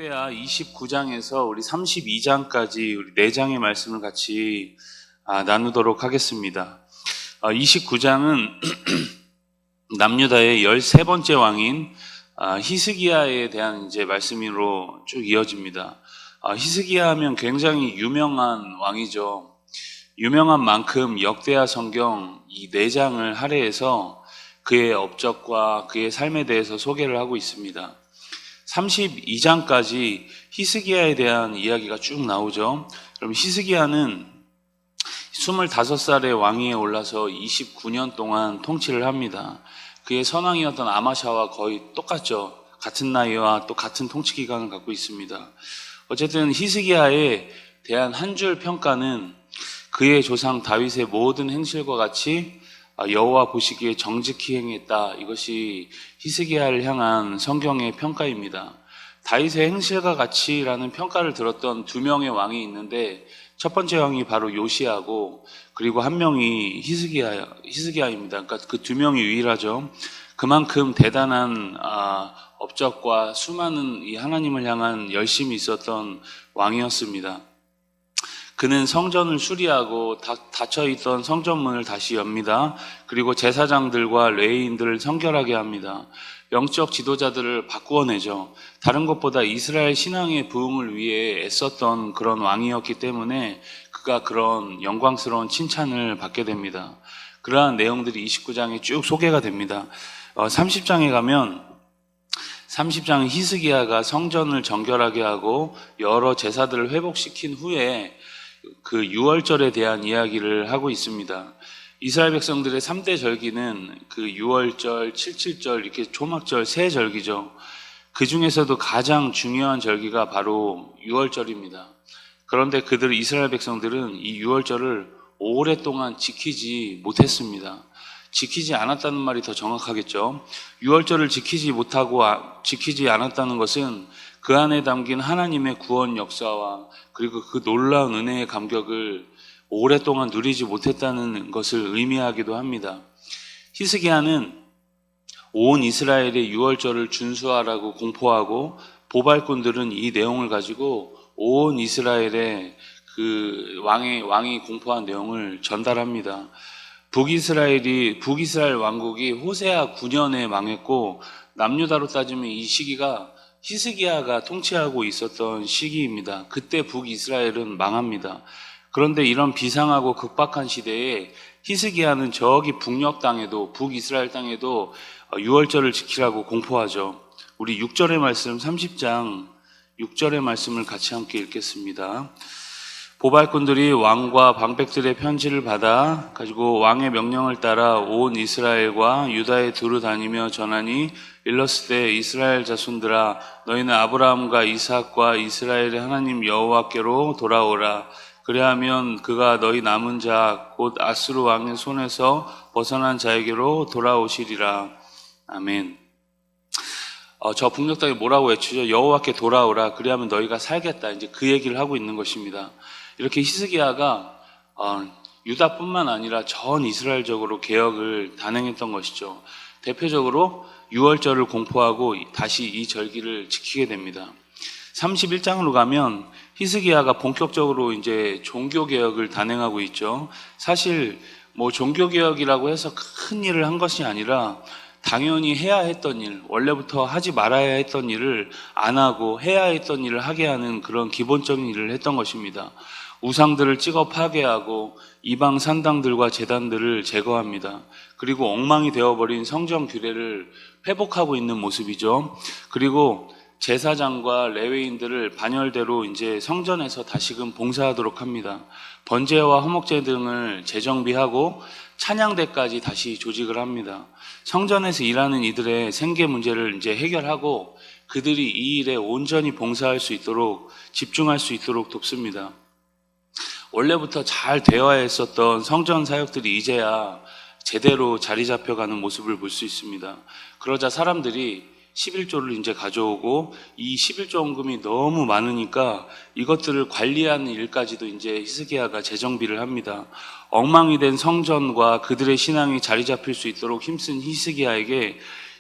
역대하 29장에서 우리 32장까지 우리 4장의 말씀을 같이 나누도록 하겠습니다. 29장은 남유다의 13번째 왕인 히스기야에 대한 이제 말씀으로 쭉 이어집니다. 히스기야 하면 굉장히 유명한 왕이죠. 유명한 만큼 역대하 성경 이 4장을 할애해서 그의 업적과 그의 삶에 대해서 소개를 하고 있습니다. 32장까지 히스기야에 대한 이야기가 쭉 나오죠. 그럼 히스기야는 25살의 왕위에 올라서 29년 동안 통치를 합니다. 그의 선왕이었던 아마샤와 거의 똑같죠. 같은 나이와 또 같은 통치 기간을 갖고 있습니다. 어쨌든 히스기야에 대한 한 줄 평가는 그의 조상 다윗의 모든 행실과 같이 여호와 보시기에 정직히 행했다. 이것이 히스기야를 향한 성경의 평가입니다. 다윗의 행실과 같이라는 평가를 들었던 2명의 왕이 있는데 첫 번째 왕이 바로 요시야고 그리고 한 명이 히스기야입니다. 그러니까 그 2명이 유일하죠. 그만큼 대단한 업적과 수많은 이 하나님을 향한 열심이 있었던 왕이었습니다. 그는 성전을 수리하고 닫혀있던 성전문을 다시 엽니다. 그리고 제사장들과 레위인들을 성결하게 합니다. 영적 지도자들을 바꾸어내죠. 다른 것보다 이스라엘 신앙의 부흥을 위해 애썼던 그런 왕이었기 때문에 그가 그런 영광스러운 칭찬을 받게 됩니다. 그러한 내용들이 29장에 쭉 소개가 됩니다. 30장에 가면 30장은 히스기야가 성전을 정결하게 하고 여러 제사들을 회복시킨 후에 그 유월절에 대한 이야기를 하고 있습니다. 이스라엘 백성들의 3대 절기는 그 유월절, 칠칠절, 이렇게 초막절 세 절기죠. 그 중에서도 가장 중요한 절기가 바로 유월절입니다. 그런데 이스라엘 백성들은 이 유월절을 오랫동안 지키지 못했습니다. 지키지 않았다는 말이 더 정확하겠죠. 유월절을 지키지 않았다는 것은 그 안에 담긴 하나님의 구원 역사와 그리고 그 놀라운 은혜의 감격을 오랫동안 누리지 못했다는 것을 의미하기도 합니다. 히스기야는 온 이스라엘의 유월절을 준수하라고 공포하고 보발꾼들은 이 내용을 가지고 온 이스라엘의 그 왕이 공포한 내용을 전달합니다. 북이스라엘 왕국이 호세아 9년에 망했고 남유다로 따지면 이 시기가 히스기야가 통치하고 있었던 시기입니다. 그때 북이스라엘은 망합니다. 그런데 이런 비상하고 급박한 시대에 히스기야는 저기 북이스라엘 땅에도 유월절을 지키라고 공포하죠. 우리 6절의 말씀 30장 6절의 말씀을 같이 함께 읽겠습니다. 보발꾼들이 왕과 방백들의 편지를 받아 가지고 왕의 명령을 따라 온 이스라엘과 유다에 두루 다니며 전하니 일렀으되 이스라엘 자손들아 너희는 아브라함과 이삭과 이스라엘의 하나님 여호와께로 돌아오라. 그리하면 그가 너희 남은 자 곧 아수르 왕의 손에서 벗어난 자에게로 돌아오시리라. 아멘. 저 북녘 땅에 뭐라고 외치죠? 여호와께 돌아오라. 그리하면 너희가 살겠다. 이제 그 얘기를 하고 있는 것입니다. 이렇게 히스기야가 유다뿐만 아니라 전 이스라엘적으로 개혁을 단행했던 것이죠. 대표적으로 유월절을 공포하고 다시 이 절기를 지키게 됩니다. 31장으로 가면 히스기야가 본격적으로 이제 종교개혁을 단행하고 있죠. 사실 종교개혁이라고 해서 큰 일을 한 것이 아니라 당연히 해야 했던 일, 원래부터 하지 말아야 했던 일을 안 하고 해야 했던 일을 하게 하는 그런 기본적인 일을 했던 것입니다. 우상들을 찍어 파괴하고 이방 산당들과 제단들을 제거합니다. 그리고 엉망이 되어버린 성전 규례를 회복하고 있는 모습이죠. 그리고 제사장과 레위인들을 반열대로 이제 성전에서 다시금 봉사하도록 합니다. 번제와 화목제 등을 재정비하고 찬양대까지 다시 조직을 합니다. 성전에서 일하는 이들의 생계 문제를 이제 해결하고 그들이 이 일에 온전히 봉사할 수 있도록 집중할 수 있도록 돕습니다. 원래부터 잘 되어 있었던 성전 사역들이 이제야 제대로 자리 잡혀가는 모습을 볼 수 있습니다. 그러자 사람들이 11조를 이제 가져오고 이 11조 헌금이 너무 많으니까 이것들을 관리하는 일까지도 이제 히스기야가 재정비를 합니다. 엉망이 된 성전과 그들의 신앙이 자리 잡힐 수 있도록 힘쓴 히스기야에게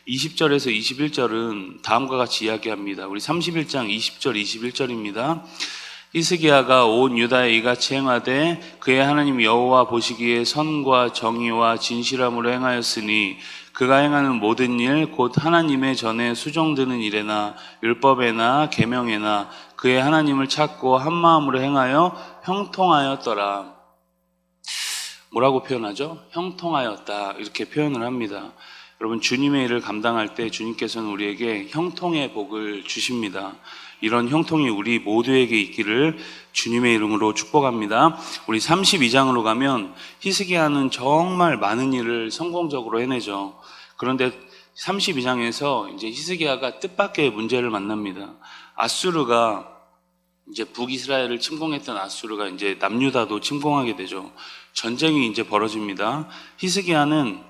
20절에서 21절은 다음과 같이 이야기합니다. 우리 31장 20절 21절입니다. 히스기야가 온 유다에 이같이 행하되 그의 하나님 여호와 보시기에 선과 정의와 진실함으로 행하였으니 그가 행하는 모든 일 곧 하나님의 전에 수종드는 일에나 율법에나 계명에나 그의 하나님을 찾고 한 마음으로 행하여 형통하였더라. 뭐라고 표현하죠? 형통하였다, 이렇게 표현을 합니다. 여러분, 주님의 일을 감당할 때 주님께서는 우리에게 형통의 복을 주십니다. 이런 형통이 우리 모두에게 있기를 주님의 이름으로 축복합니다. 우리 32장으로 가면 히스기야는 정말 많은 일을 성공적으로 해내죠. 그런데 32장에서 이제 히스기야가 뜻밖의 문제를 만납니다. 아수르가 이제 북이스라엘을 침공했던 아수르가 이제 남유다도 침공하게 되죠. 전쟁이 이제 벌어집니다. 히스기야는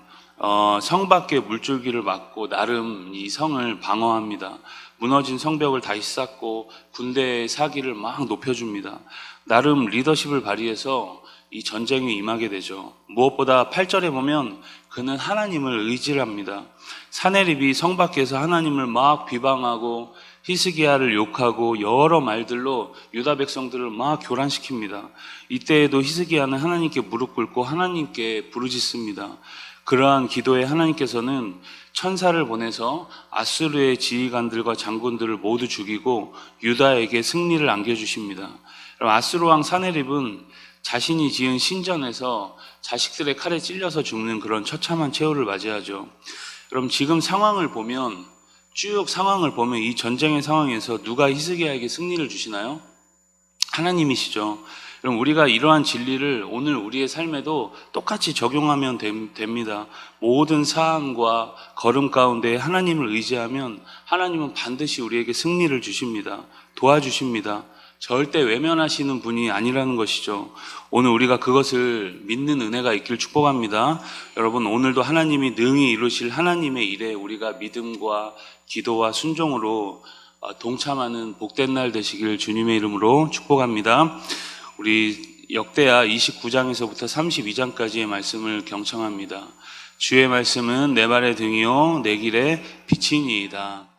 성 밖에 물줄기를 막고 나름 이 성을 방어합니다. 무너진 성벽을 다시 쌓고 군대의 사기를 막 높여줍니다. 나름 리더십을 발휘해서 이 전쟁에 임하게 되죠. 무엇보다 8절에 보면 그는 하나님을 의지를 합니다. 사네립이 성 밖에서 하나님을 막 비방하고 히스기야를 욕하고 여러 말들로 유다 백성들을 막 교란시킵니다. 이때에도 히스기야는 하나님께 무릎 꿇고 하나님께 부르짖습니다. 그러한 기도에 하나님께서는 천사를 보내서 아수르의 지휘관들과 장군들을 모두 죽이고 유다에게 승리를 안겨주십니다. 아수르 왕 사네립은 자신이 지은 신전에서 자식들의 칼에 찔려서 죽는 그런 처참한 최후를 맞이하죠. 여러분, 지금 상황을 보면, 쭉 상황을 보면 이 전쟁의 상황에서 누가 히스기야에게 승리를 주시나요? 하나님이시죠. 그럼 우리가 이러한 진리를 오늘 우리의 삶에도 똑같이 적용하면 됩니다. 모든 사안과 걸음 가운데 하나님을 의지하면 하나님은 반드시 우리에게 승리를 주십니다. 도와주십니다. 절대 외면하시는 분이 아니라는 것이죠. 오늘 우리가 그것을 믿는 은혜가 있길 축복합니다. 여러분, 오늘도 하나님이 능히 이루실 하나님의 일에 우리가 믿음과 기도와 순종으로 동참하는 복된 날 되시길 주님의 이름으로 축복합니다. 우리 역대하 29장에서부터 32장까지의 말씀을 경청합니다. 주의 말씀은 내 발의 등이요 내 길의 빛이니이다.